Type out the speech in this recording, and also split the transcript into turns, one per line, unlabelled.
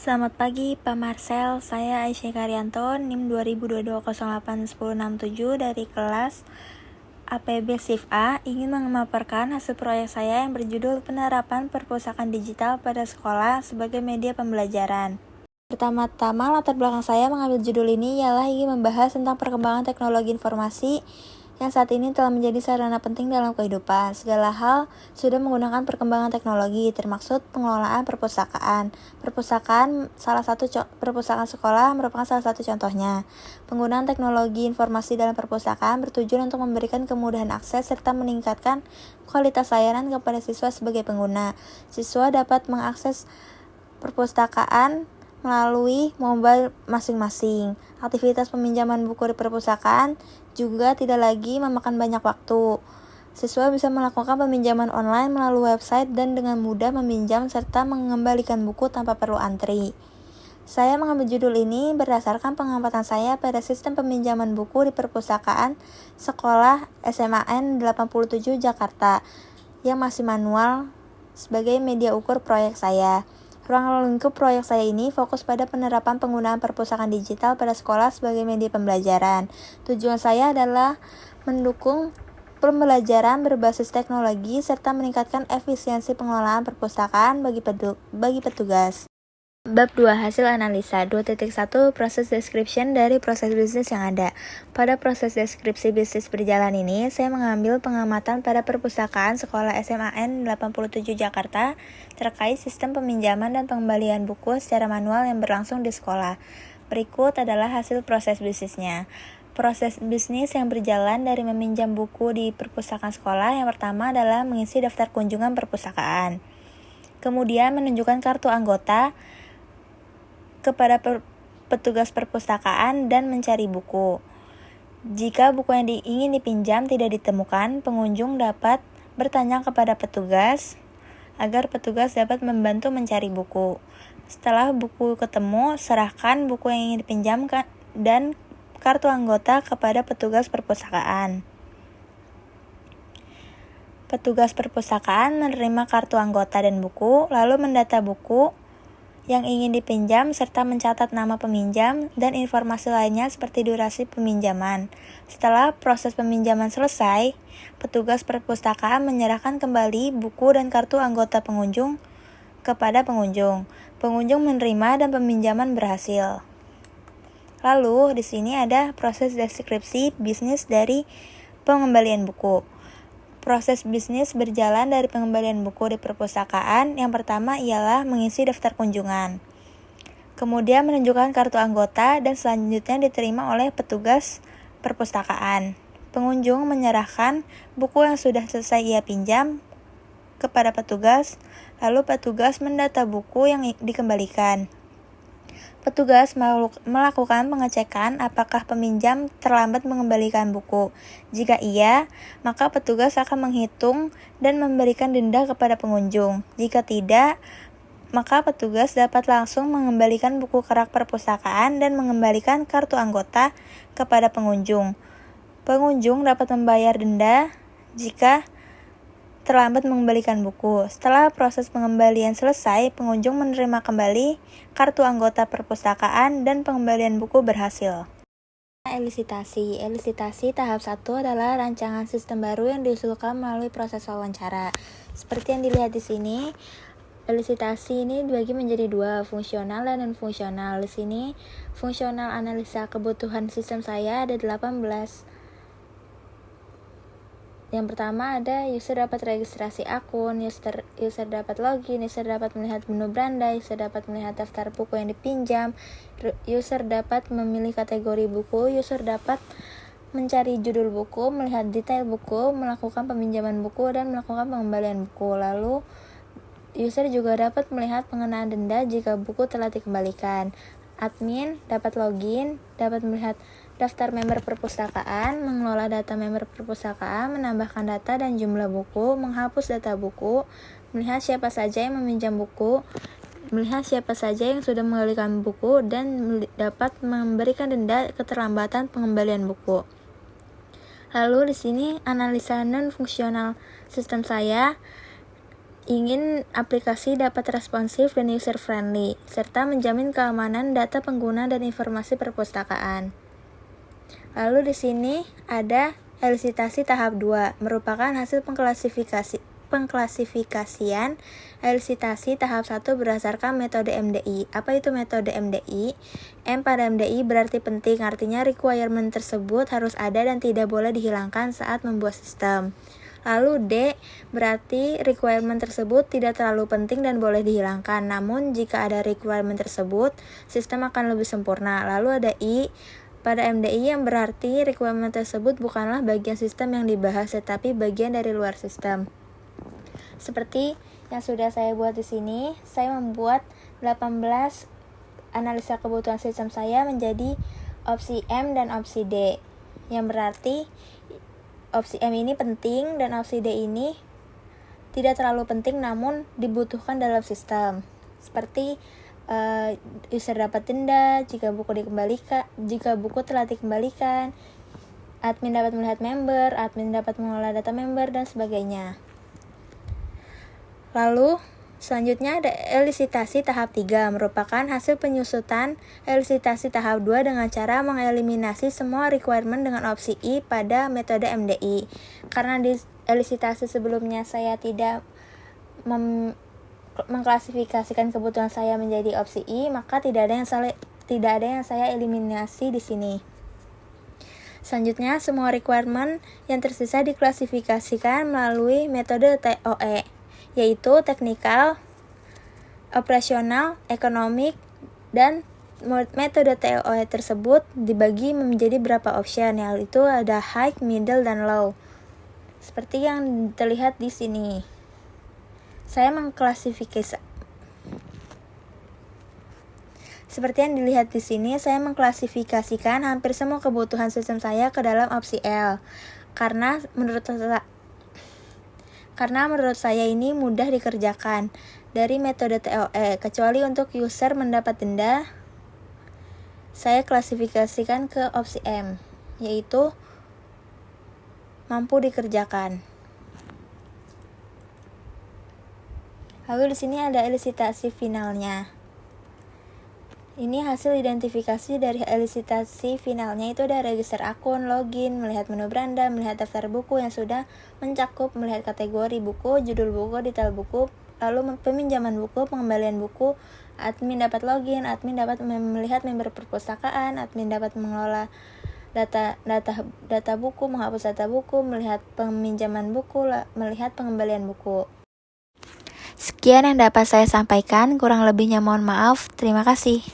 Selamat pagi Pak Marcel, saya Aisyah Karyanto, NIM 2022081067 dari kelas APB SIF A, ingin memaparkan hasil proyek saya yang berjudul Penerapan Perpustakaan Digital pada Sekolah sebagai Media Pembelajaran. Pertama-tama, latar belakang saya mengambil judul ini ialah ingin membahas tentang perkembangan teknologi informasi yang saat ini telah menjadi sarana penting dalam kehidupan. Segala hal sudah menggunakan perkembangan teknologi, termaksud pengelolaan perpustakaan. Perpustakaan perpustakaan sekolah merupakan salah satu contohnya. Penggunaan teknologi informasi dalam perpustakaan bertujuan untuk memberikan kemudahan akses serta meningkatkan kualitas layanan kepada siswa sebagai pengguna. Siswa dapat mengakses perpustakaan melalui mobile masing-masing. Aktivitas peminjaman buku di perpustakaan juga tidak lagi memakan banyak waktu. Siswa bisa melakukan peminjaman online melalui website dan dengan mudah meminjam serta mengembalikan buku tanpa perlu antri. Saya mengambil judul ini berdasarkan pengamatan saya pada sistem peminjaman buku di perpustakaan sekolah SMAN 87 Jakarta yang masih manual sebagai media ukur proyek saya. Ruang lingkup proyek saya ini fokus pada penerapan penggunaan perpustakaan digital pada sekolah sebagai media pembelajaran. Tujuan saya adalah mendukung pembelajaran berbasis teknologi serta meningkatkan efisiensi pengelolaan perpustakaan bagi petugas. Bab 2. Hasil analisa 2.1 Proses description dari proses bisnis yang ada. Pada proses deskripsi bisnis berjalan ini, saya mengambil pengamatan pada perpustakaan sekolah SMAN 87 Jakarta terkait sistem peminjaman dan pengembalian buku secara manual yang berlangsung di sekolah. Berikut adalah hasil proses bisnisnya. Proses bisnis yang berjalan dari meminjam buku di perpustakaan sekolah yang pertama adalah mengisi daftar kunjungan perpustakaan. Kemudian menunjukkan kartu anggota kepada petugas perpustakaan dan mencari buku. Jika buku yang ingin dipinjam tidak ditemukan, pengunjung dapat bertanya kepada petugas agar petugas dapat membantu mencari buku. Setelah buku ketemu, serahkan buku yang ingin dipinjamkan dan kartu anggota kepada petugas perpustakaan. Petugas perpustakaan menerima kartu anggota dan buku, lalu mendata buku yang ingin dipinjam serta mencatat nama peminjam dan informasi lainnya seperti durasi peminjaman. Setelah proses peminjaman selesai, petugas perpustakaan menyerahkan kembali buku dan kartu anggota pengunjung kepada pengunjung. Pengunjung menerima dan peminjaman berhasil. Lalu di sini ada proses deskripsi bisnis dari pengembalian buku. Proses bisnis berjalan dari pengembalian buku di perpustakaan. Yang pertama ialah mengisi daftar kunjungan. Kemudian menunjukkan kartu anggota dan selanjutnya diterima oleh petugas perpustakaan. Pengunjung menyerahkan buku yang sudah selesai ia pinjam kepada petugas, lalu petugas mendata buku yang dikembalikan. Petugas melakukan pengecekan apakah peminjam terlambat mengembalikan buku. Jika iya, maka petugas akan menghitung dan memberikan denda kepada pengunjung. Jika tidak, maka petugas dapat langsung mengembalikan buku ke rak perpustakaan dan mengembalikan kartu anggota kepada pengunjung. Pengunjung dapat membayar denda jika terlambat mengembalikan buku. Setelah proses pengembalian selesai, pengunjung menerima kembali kartu anggota perpustakaan dan pengembalian buku berhasil. Elisitasi tahap 1 adalah rancangan sistem baru yang diusulkan melalui proses wawancara. Seperti yang dilihat di sini, elisitasi ini dibagi menjadi dua, fungsional dan non-fungsional. Di sini, fungsional analisa kebutuhan sistem saya ada 18. Yang pertama ada user dapat registrasi akun, user dapat login, user dapat melihat menu beranda, user dapat melihat daftar buku yang dipinjam, user dapat memilih kategori buku, user dapat mencari judul buku, melihat detail buku, melakukan peminjaman buku, dan melakukan pengembalian buku. Lalu user juga dapat melihat pengenaan denda jika buku telah dikembalikan. Admin dapat login, dapat melihat daftar member perpustakaan, mengelola data member perpustakaan, menambahkan data dan jumlah buku, menghapus data buku, melihat siapa saja yang meminjam buku, melihat siapa saja yang sudah mengembalikan buku, dan dapat memberikan denda keterlambatan pengembalian buku. Lalu di sini analisa non-fungsional sistem saya. ingin aplikasi dapat responsif dan user-friendly, serta menjamin keamanan data pengguna dan informasi perpustakaan. Lalu di sini ada elisitasi tahap 2, merupakan hasil pengklasifikasian elisitasi tahap 1 berdasarkan metode MDI. Apa itu metode MDI? M pada MDI berarti penting, artinya requirement tersebut harus ada dan tidak boleh dihilangkan saat membuat sistem. Lalu D berarti requirement tersebut tidak terlalu penting dan boleh dihilangkan, namun jika ada requirement tersebut, sistem akan lebih sempurna. Lalu ada I pada MDI yang berarti requirement tersebut bukanlah bagian sistem yang dibahas, tetapi bagian dari luar sistem. Seperti yang sudah saya buat di sini, saya membuat 18 analisa kebutuhan sistem saya menjadi opsi M dan opsi D, yang berarti opsi M ini penting dan opsi D ini tidak terlalu penting namun dibutuhkan dalam sistem. Seperti user dapat denda jika buku telah dikembalikan, admin dapat melihat member, admin dapat mengelola data member, dan sebagainya. Lalu selanjutnya ada elisitasi tahap 3, merupakan hasil penyusutan elisitasi tahap 2 dengan cara mengeliminasi semua requirement dengan opsi I pada metode MDI. Karena di elisitasi sebelumnya saya tidak mengklasifikasikan kebutuhan saya menjadi opsi I, maka tidak ada yang saya eliminasi di sini. Selanjutnya, semua requirement yang tersisa diklasifikasikan melalui metode TOE, yaitu teknikal, operasional, ekonomik, dan metode TOE tersebut dibagi menjadi beberapa option, yaitu ada high, middle, dan low. Seperti yang terlihat di sini. Seperti yang dilihat di sini, saya mengklasifikasikan hampir semua kebutuhan sistem saya ke dalam opsi L. Karena menurut saya ini mudah dikerjakan dari metode TOE, kecuali untuk user mendapat denda, saya klasifikasikan ke opsi M, yaitu mampu dikerjakan. Lalu di sini ada elisitasi finalnya. Ini hasil identifikasi dari elisitasi finalnya, itu ada register akun, login, melihat menu beranda, melihat daftar buku yang sudah mencakup, melihat kategori buku, judul buku, detail buku, lalu peminjaman buku, pengembalian buku, admin dapat login, admin dapat melihat member perpustakaan, admin dapat mengelola data buku, menghapus data buku, melihat peminjaman buku, melihat pengembalian buku. Sekian yang dapat saya sampaikan, kurang lebihnya mohon maaf. Terima kasih.